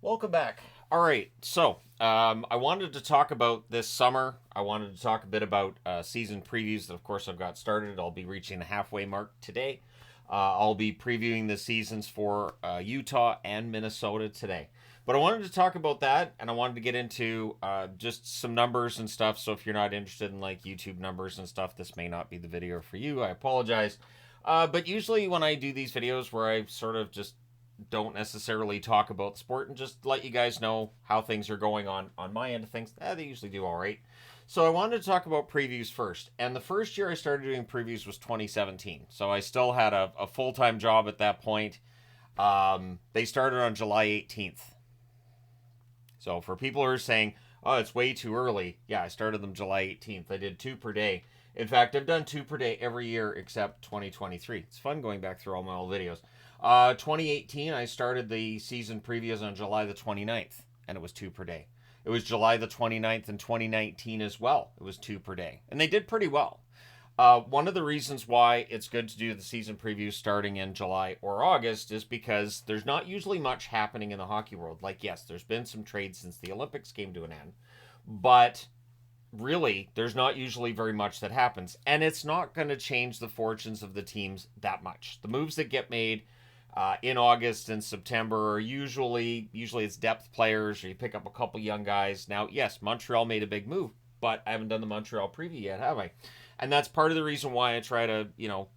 Welcome back. All right, so I wanted to talk about this summer. I wanted to talk a bit about season previews that, of course, I've got started. I'll be reaching the halfway mark today. I'll be previewing the seasons for Utah and Minnesota today. But I wanted to talk about that, and I wanted to get into just some numbers and stuff. So if you're not interested in like YouTube numbers and stuff, this may not be the video for you. I apologize. But usually when I do these videos where I sort of just don't necessarily talk about the sport and just let you guys know how things are going on my end of things, they usually do all right. So I wanted to talk about previews first. And the first year I started doing previews was 2017. So I still had a full-time job at that point. They started on July 18th. So for people who are saying, oh, it's way too early, yeah, I started them July 18th. I did 2 per day. In fact, I've done 2 per day every year except 2023. It's fun going back through all my old videos. 2018, I started the season previews on July the 29th, and it was 2 per day. It was July the 29th in 2019 as well. It was 2 per day. And they did pretty well. One of the reasons why it's good to do the season previews starting in July or August is because there's not usually much happening in the hockey world. Like, yes, there's been some trades since the Olympics came to an end, but really, there's not usually very much that happens. And it's not going to change the fortunes of the teams that much. The moves that get made in August and September are usually it's depth players, or you pick up a couple young guys. Now, yes, Montreal made a big move, but I haven't done the Montreal preview yet, have I? And that's part of the reason why I try to,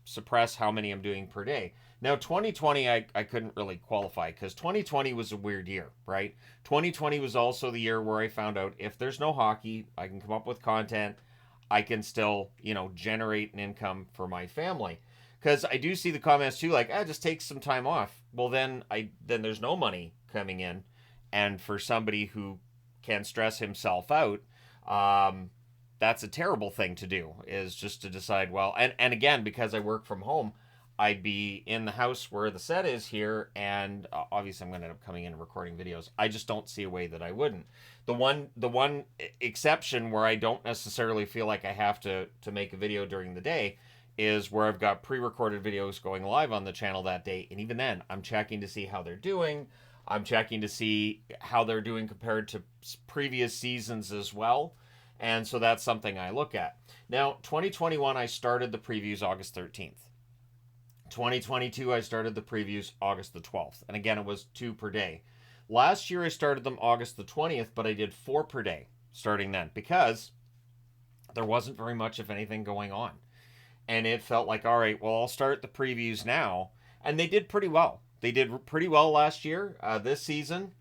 suppress how many I'm doing per day. Now, 2020, I couldn't really qualify because 2020 was a weird year, right? 2020 was also the year where I found out if there's no hockey, I can come up with content. I can still, generate an income for my family. Because I do see the comments too, like, just take some time off. Well, then there's no money coming in, and for somebody who can stress himself out, that's a terrible thing to do. Is just to decide, well, and again, because I work from home, I'd be in the house where the set is here, and obviously I'm going to end up coming in and recording videos. I just don't see a way that I wouldn't. The one exception where I don't necessarily feel like I have to make a video during the day is where I've got pre-recorded videos going live on the channel that day, and even then, I'm checking to see how they're doing. I'm checking to see how they're doing compared to previous seasons as well. And so that's something I look at. Now, 2021, I started the previews August 13th. 2022, I started the previews August the 12th. And again, it was 2 per day. Last year, I started them August the 20th, but I did 4 per day starting then because there wasn't very much, if anything, going on. And it felt like, all right, well, I'll start the previews now. And they did pretty well. They did pretty well last year. This season,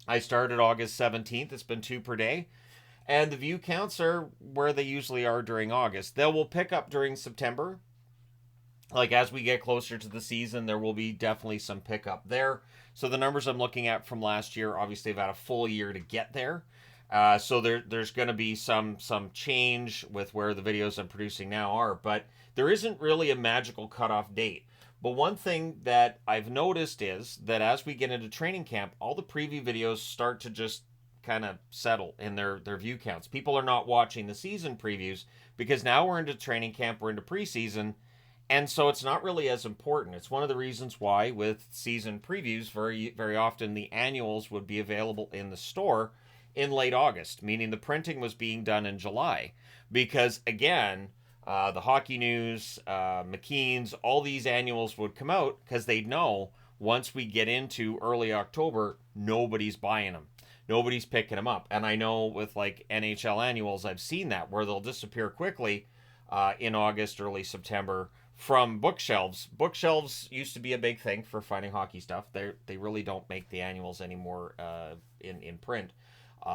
I started August 17th. It's been 2 per day. And the view counts are where they usually are during August. They will pick up during September. Like, as we get closer to the season, there will be definitely some pickup there. So the numbers I'm looking at from last year, obviously, they've had a full year to get there. So there's going to be some change with where the videos I'm producing now are. But there isn't really a magical cutoff date. But one thing that I've noticed is that as we get into training camp, all the preview videos start to just kind of settle in their view counts. People are not watching the season previews because now we're into training camp, we're into preseason, and so it's not really as important. It's one of the reasons why with season previews, very, very often the annuals would be available in the store in late August, meaning the printing was being done in July. Because again, the Hockey News, McKean's, all these annuals would come out because they'd know once we get into early October, nobody's buying them. Nobody's picking them up. And I know with like NHL annuals, I've seen that where they'll disappear quickly in August, early September from bookshelves. Bookshelves used to be a big thing for finding hockey stuff. They really don't make the annuals anymore in print.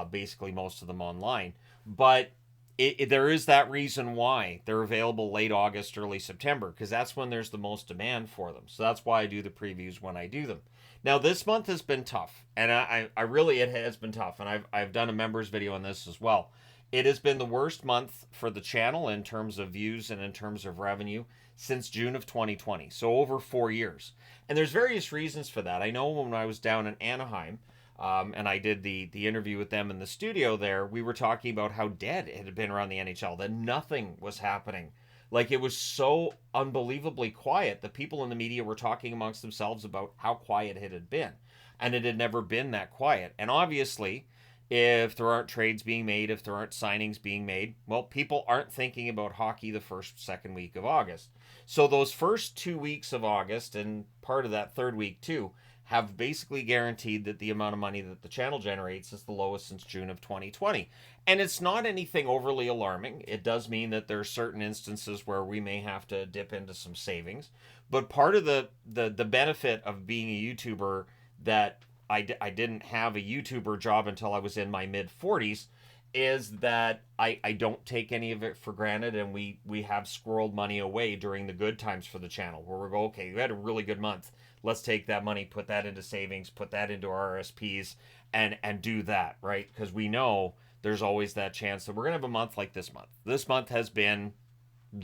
Basically, most of them online. But there is that reason why they're available late August, early September, because that's when there's the most demand for them. So that's why I do the previews when I do them. Now, this month has been tough, and I really, it has been tough, and I've done a members video on this as well. It has been the worst month for the channel in terms of views and in terms of revenue since June of 2020, so over 4 years. And there's various reasons for that. I know when I was down in Anaheim, and I did the interview with them in the studio there, we were talking about how dead it had been around the NHL, that nothing was happening. Like, it was so unbelievably quiet that people in the media were talking amongst themselves about how quiet it had been. and it had never been that quiet. And obviously, if there aren't trades being made, if there aren't signings being made, well, people aren't thinking about hockey the first, second week of August. So those first 2 weeks of August and part of that third week too have basically guaranteed that the amount of money that the channel generates is the lowest since June of 2020. And it's not anything overly alarming. It does mean that there are certain instances where we may have to dip into some savings. But part of the benefit of being a YouTuber that I didn't have a YouTuber job until I was in my mid 40s is that I don't take any of it for granted, and we have squirreled money away during the good times for the channel where we go, okay, we had a really good month. Let's take that money, put that into savings, put that into RSPs, and do that, right? Because we know there's always that chance that we're going to have a month like this month. This month has been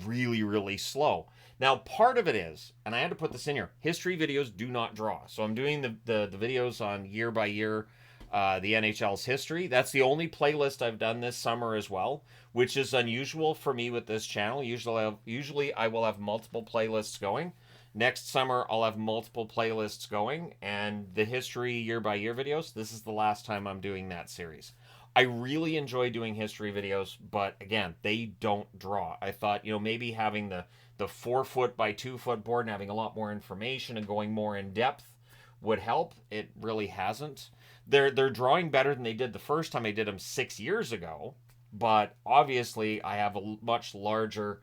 really, really slow. Now, part of it is, and I had to put this in here, history videos do not draw. So I'm doing the videos on year by year, the NHL's history. That's the only playlist I've done this summer as well, which is unusual for me with this channel. Usually I will have multiple playlists going. Next summer, I'll have multiple playlists going, and the history year by year videos, this is the last time I'm doing that series. I really enjoy doing history videos, but again, they don't draw. I thought, maybe having the 4 foot by 2 foot board and having a lot more information and going more in depth would help. It really hasn't. They're drawing better than they did the first time I did them 6 years ago, but obviously I have a much larger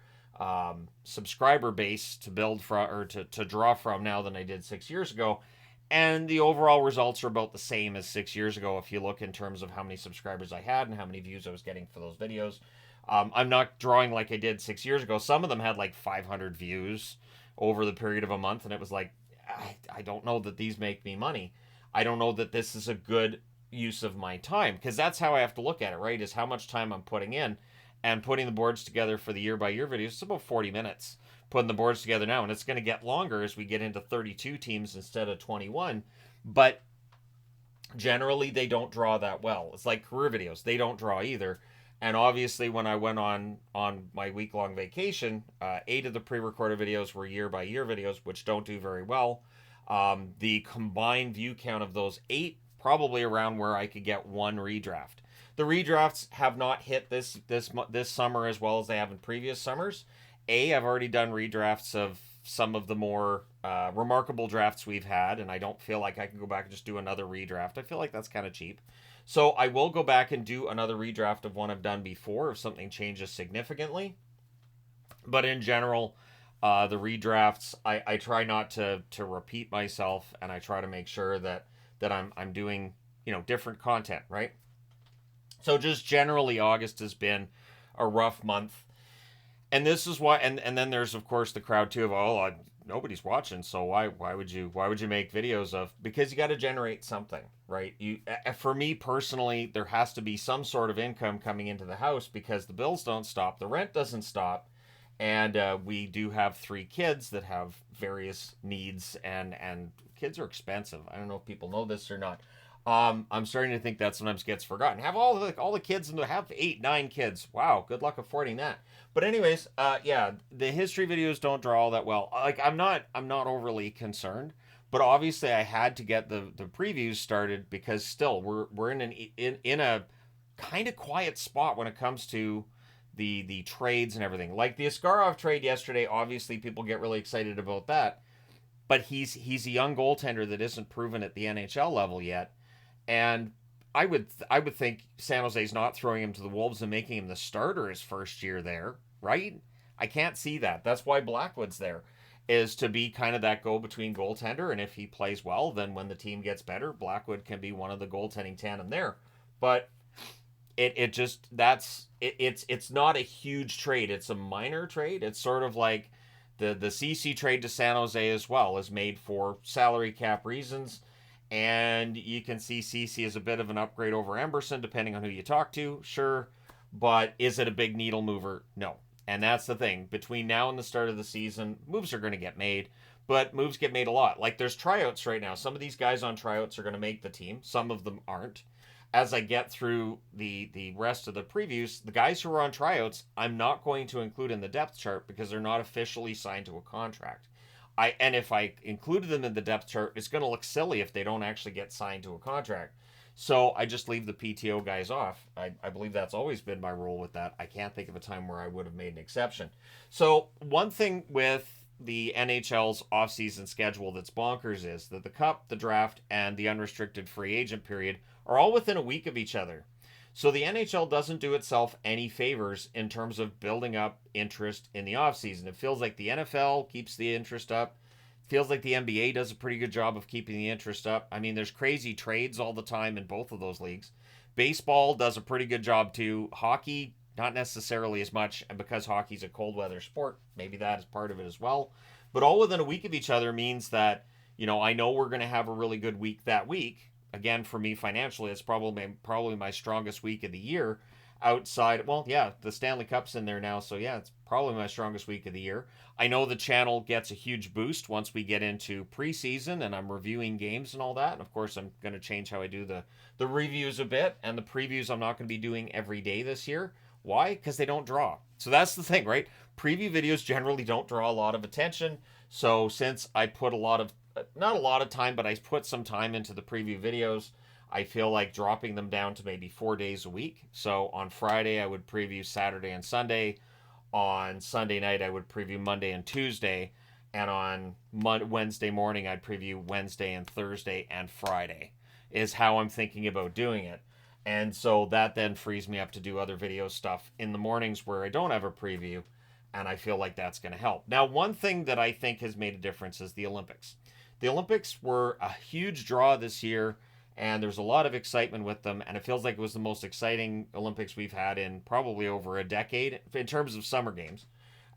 subscriber base to build from or to draw from now than I did 6 years ago. And the overall results are about the same as 6 years ago if you look in terms of how many subscribers I had and how many views I was getting for those videos. I'm not drawing like I did 6 years ago. Some of them had like 500 views over the period of a month, and it was like, I don't know that these make me money. I don't know that this is a good use of my time, because that's how I have to look at it, right? Is how much time I'm putting in, and putting the boards together for the year by year videos. It's about 40 minutes putting the boards together now, and it's going to get longer as we get into 32 teams instead of 21. But generally, they don't draw that well. It's like career videos; they don't draw either. And obviously, when I went on my week-long vacation, 8 of the pre-recorded videos were year by year videos, which don't do very well. The combined view count of those 8, probably around where I could get one redraft. The redrafts have not hit this summer as well as they have in previous summers. I've already done redrafts of some of the more remarkable drafts we've had, and I don't feel like I can go back and just do another redraft. I feel like that's kind of cheap. So I will go back and do another redraft of one I've done before if something changes significantly. But in general, the redrafts, I try not to repeat myself, and I try to make sure that I'm doing different content, right? So just generally, August has been a rough month. And this is why, and then there's of course the crowd too of nobody's watching, so why would you make videos of? Because you got to generate something, right? For me personally, there has to be some sort of income coming into the house because the bills don't stop, the rent doesn't stop, and we do have 3 kids that have various needs, and kids are expensive. I don't know if people know this or not. I'm starting to think that sometimes gets forgotten. Have all the kids and have 8, 9 kids. Wow, good luck affording that. But anyways, yeah, the history videos don't draw all that well. Like I'm not overly concerned, but obviously I had to get the previews started because still we're in a kind of quiet spot when it comes to the trades and everything. Like the Askarov trade yesterday, obviously people get really excited about that, but he's a young goaltender that isn't proven at the NHL level yet. And I would think San Jose's not throwing him to the Wolves and making him the starter his first year there, right? I can't see that. That's why Blackwood's there, is to be kind of that go-between goaltender. And if he plays well, then when the team gets better, Blackwood can be one of the goaltending tandem there. But it's not a huge trade. It's a minor trade. It's sort of like the CC trade to San Jose as well is made for salary cap reasons. And you can see CC as a bit of an upgrade over Emberson, depending on who you talk to, sure. But is it a big needle mover? No. And that's the thing. Between now and the start of the season, moves are going to get made. But moves get made a lot. Like there's tryouts right now. Some of these guys on tryouts are going to make the team. Some of them aren't. As I get through the rest of the previews, the guys who are on tryouts, I'm not going to include in the depth chart because they're not officially signed to a contract. And if I included them in the depth chart, it's going to look silly if they don't actually get signed to a contract. So I just leave the PTO guys off. I believe that's always been my rule with that. I can't think of a time where I would have made an exception. So one thing with the NHL's offseason schedule that's bonkers is that the Cup, the draft, and the unrestricted free agent period are all within a week of each other. So the NHL doesn't do itself any favors in terms of building up interest in the offseason. It feels like the NFL keeps the interest up. It feels like the NBA does a pretty good job of keeping the interest up. I mean, there's crazy trades all the time in both of those leagues. Baseball does a pretty good job too. Hockey, not necessarily as much. And because hockey's a cold weather sport, maybe that is part of it as well. But all within a week of each other means that, I know we're going to have a really good week that week. Again, for me financially, it's probably my strongest week of the year. Outside, well, yeah, the Stanley Cup's in there now, so yeah, it's probably my strongest week of the year. I know the channel gets a huge boost once we get into preseason and I'm reviewing games and all that. And of course, I'm going to change how I do the reviews a bit, and the previews I'm not going to be doing every day this year. Why? Because they don't draw. So that's the thing, right? Preview videos generally don't draw a lot of attention. So since I put not a lot of time, but I put some time into the preview videos, I feel like dropping them down to maybe 4 days a week. So on Friday, I would preview Saturday and Sunday. On Sunday night, I would preview Monday and Tuesday. And on Wednesday morning, I'd preview Wednesday and Thursday and Friday, is how I'm thinking about doing it. And so that then frees me up to do other video stuff in the mornings where I don't have a preview. And I feel like that's going to help. Now, one thing that I think has made a difference is the Olympics. The Olympics were a huge draw this year, and there's a lot of excitement with them, and it feels like it was the most exciting Olympics we've had in probably over a decade in terms of summer games.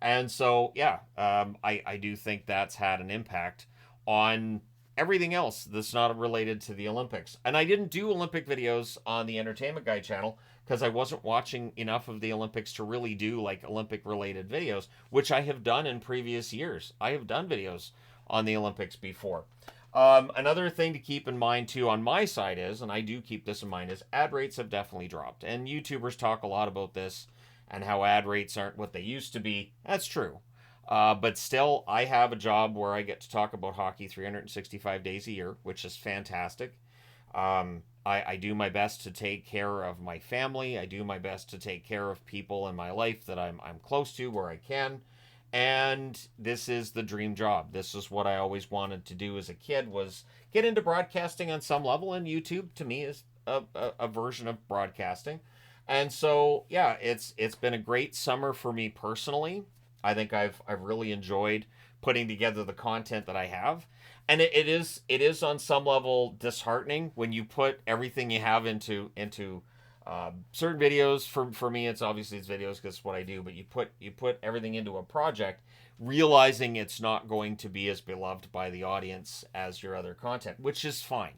And so, yeah, I do think that's had an impact on everything else that's not related to the Olympics. And I didn't do Olympic videos on the Entertainment Guy channel because I wasn't watching enough of the Olympics to really do like Olympic related videos, which I have done in previous years. I have done videos on the Olympics before. Another thing to keep in mind too on my side is, and I do keep this in mind, is ad rates have definitely dropped. And YouTubers talk a lot about this and how ad rates aren't what they used to be. That's true. But still, I have a job where I get to talk about hockey 365 days a year, which is fantastic. I do my best to take care of my family. I do my best to take care of people in my life that I'm close to where I can. And this is the dream job. This is what I always wanted to do as a kid, was get into broadcasting on some level, and YouTube to me is a version of broadcasting. And so yeah, it's been a great summer for me personally. I think I've really enjoyed putting together the content that I have. And it is on some level disheartening when you put everything you have into certain videos. For me, it's obviously it's videos because it's what I do. But you put everything into a project, realizing it's not going to be as beloved by the audience as your other content, which is fine,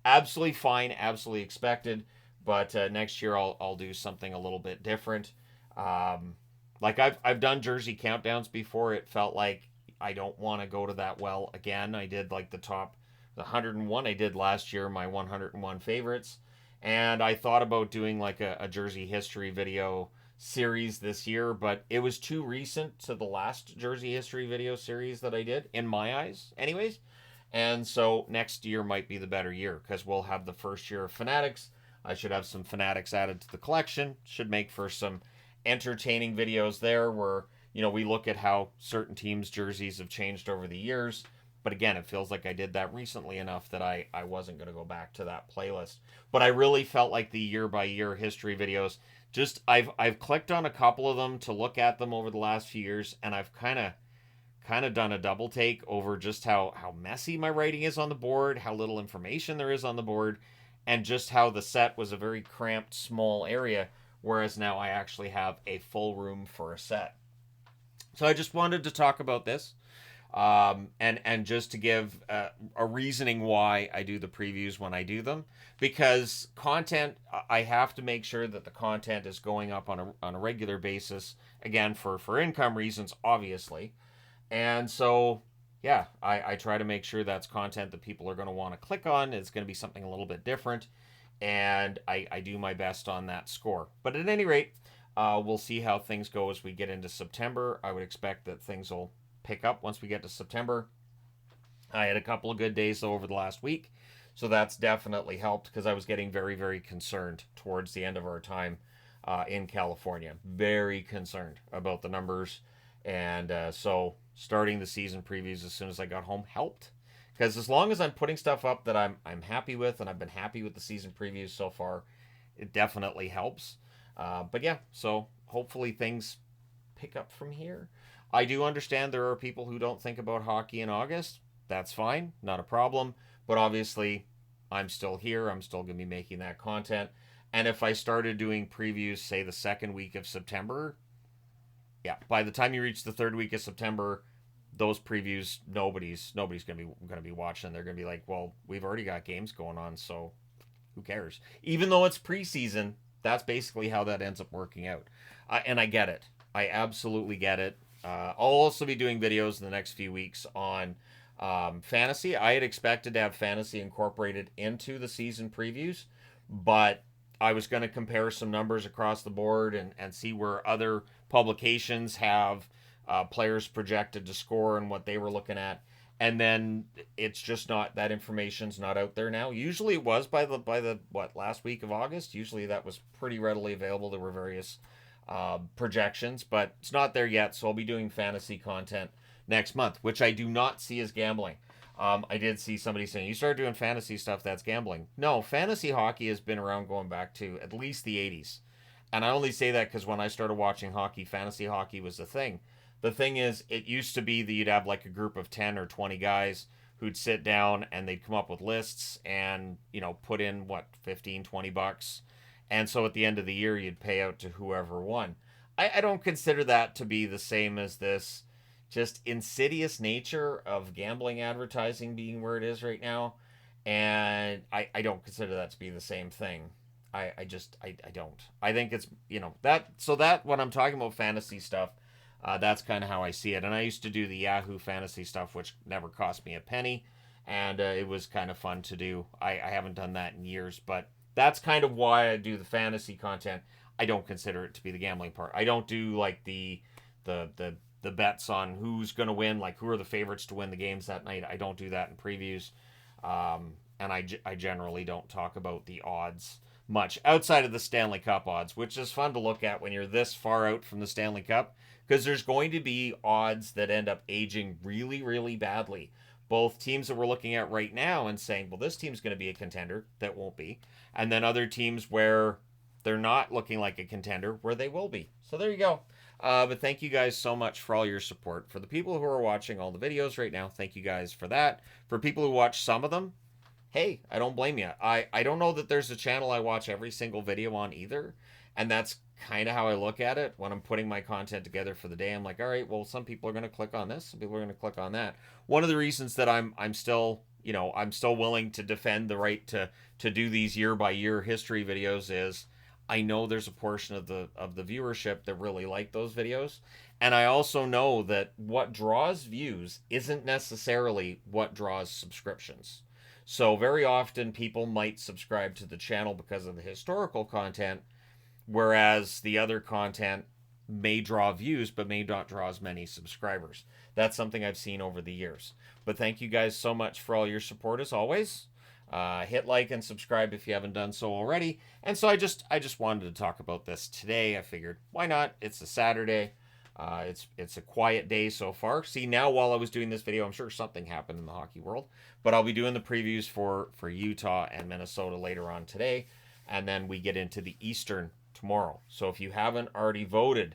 absolutely fine, absolutely expected. But next year I'll do something a little bit different. Like I've done jersey countdowns before. It felt like I don't want to go to that well again. I did like the 101 I did last year, my 101 favorites. And I thought about doing like a jersey history video series this year, but it was too recent to the last jersey history video series that I did, in my eyes, anyways. And so next year might be the better year because we'll have the first year of Fanatics. I should have some Fanatics added to the collection. Should make for some entertaining videos there where, we look at how certain teams' jerseys have changed over the years. But again, it feels like I did that recently enough that I wasn't going to go back to that playlist. But I really felt like the year by year history videos, just I've clicked on a couple of them to look at them over the last few years, and I've kind of done a double take over just how messy my writing is on the board, how little information there is on the board, and just how the set was a very cramped, small area, whereas now I actually have a full room for a set. So I just wanted to talk about this, and just to give a reasoning why I do the previews when I do them, because content, I have to make sure that the content is going up on a regular basis, again for income reasons, obviously. And so yeah, I try to make sure that's content that people are going to want to click on. It's going to be something a little bit different, and I do my best on that score. But at any rate, we'll see how things go as we get into September. I would expect that things will pick up once we get to September. I had a couple of good days over the last week, so that's definitely helped because I was getting very, very concerned towards the end of our time in California. Very concerned about the numbers, and so starting the season previews as soon as I got home helped. Because as long as I'm putting stuff up that I'm happy with, and I've been happy with the season previews so far, it definitely helps. But yeah, so hopefully things pick up from here. I do understand there are people who don't think about hockey in August. That's fine, not a problem. But obviously, I'm still here. I'm still going to be making that content. And if I started doing previews, say the second week of September, yeah, by the time you reach the third week of September, those previews, nobody's gonna be watching. They're gonna be like, well, we've already got games going on, so who cares? Even though it's preseason, that's basically how that ends up working out. And I get it. I absolutely get it. I'll also be doing videos in the next few weeks on fantasy. I had expected to have fantasy incorporated into the season previews, but I was going to compare some numbers across the board and see where other publications have players projected to score and what they were looking at. And then it's just not, that information's not out there now. Usually it was by the last week of August. Usually that was pretty readily available. There were various projections, but it's not there yet. So I'll be doing fantasy content next month, which I do not see as gambling. I did see somebody saying, you started doing fantasy stuff, that's gambling. No, fantasy hockey has been around going back to at least the 80s. And I only say that because when I started watching hockey, fantasy hockey was the thing. The thing is, it used to be that you'd have like a group of 10 or 20 guys who'd sit down and they'd come up with lists and, put in, 15, $20. And so at the end of the year, you'd pay out to whoever won. I don't consider that to be the same as this just insidious nature of gambling advertising being where it is right now. And I don't consider that to be the same thing. I don't. I think it's, that when I'm talking about fantasy stuff, that's kind of how I see it. And I used to do the Yahoo fantasy stuff, which never cost me a penny. And it was kind of fun to do. I haven't done that in years, but that's kind of why I do the fantasy content. I don't consider it to be the gambling part. I don't do like the bets on who's going to win, like who are the favorites to win the games that night. I don't do that in previews. And I generally don't talk about the odds much outside of the Stanley Cup odds, which is fun to look at when you're this far out from the Stanley Cup, because there's going to be odds that end up aging really, really badly. Both teams that we're looking at right now and saying, well, this team's going to be a contender, that won't be. And then other teams where they're not looking like a contender, where they will be. So there you go. But thank you guys so much for all your support. For the people who are watching all the videos right now, thank you guys for that. For people who watch some of them, hey, I don't blame you. I don't know that there's a channel I watch every single video on either. And that's kind of how I look at it when I'm putting my content together for the day. I'm like, all right, well, some people are going to click on this, some people are going to click on that. One of the reasons that I'm still, I'm still willing to defend the right to do these year by year history videos is I know there's a portion of the viewership that really like those videos. And I also know that what draws views isn't necessarily what draws subscriptions. So very often people might subscribe to the channel because of the historical content, whereas the other content may draw views but may not draw as many subscribers. That's something I've seen over the years. But thank you guys so much for all your support as always. Hit like and subscribe if you haven't done so already. And so I just wanted to talk about this today. I figured, why not? It's a Saturday. It's a quiet day so far. See, now while I was doing this video, I'm sure something happened in the hockey world. But I'll be doing the previews for Utah and Minnesota later on today. And then we get into the Eastern tomorrow. So if you haven't already voted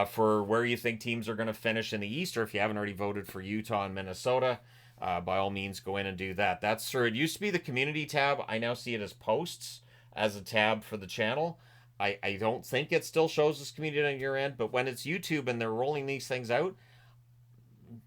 for where you think teams are going to finish in the East, or if you haven't already voted for Utah and Minnesota, by all means, go in and do that. That's sure. It used to be the community tab. I now see it as posts as a tab for the channel. I don't think it still shows as community on your end, but when it's YouTube and they're rolling these things out,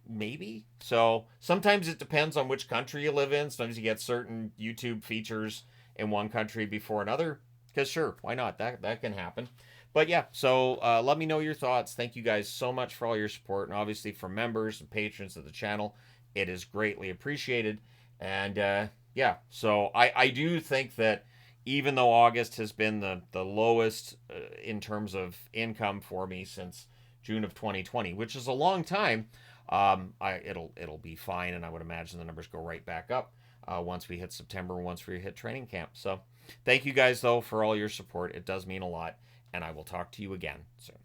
maybe. So sometimes it depends on which country you live in. Sometimes you get certain YouTube features in one country before another. Because sure, why not? That can happen. But yeah, so let me know your thoughts. Thank you guys so much for all your support. And obviously for members and patrons of the channel, it is greatly appreciated. And yeah, so I do think that even though August has been the lowest in terms of income for me since June of 2020, which is a long time, It'll be fine, and I would imagine the numbers go right back up once we hit September, once we hit training camp. So thank you guys though for all your support. It does mean a lot, and I will talk to you again soon.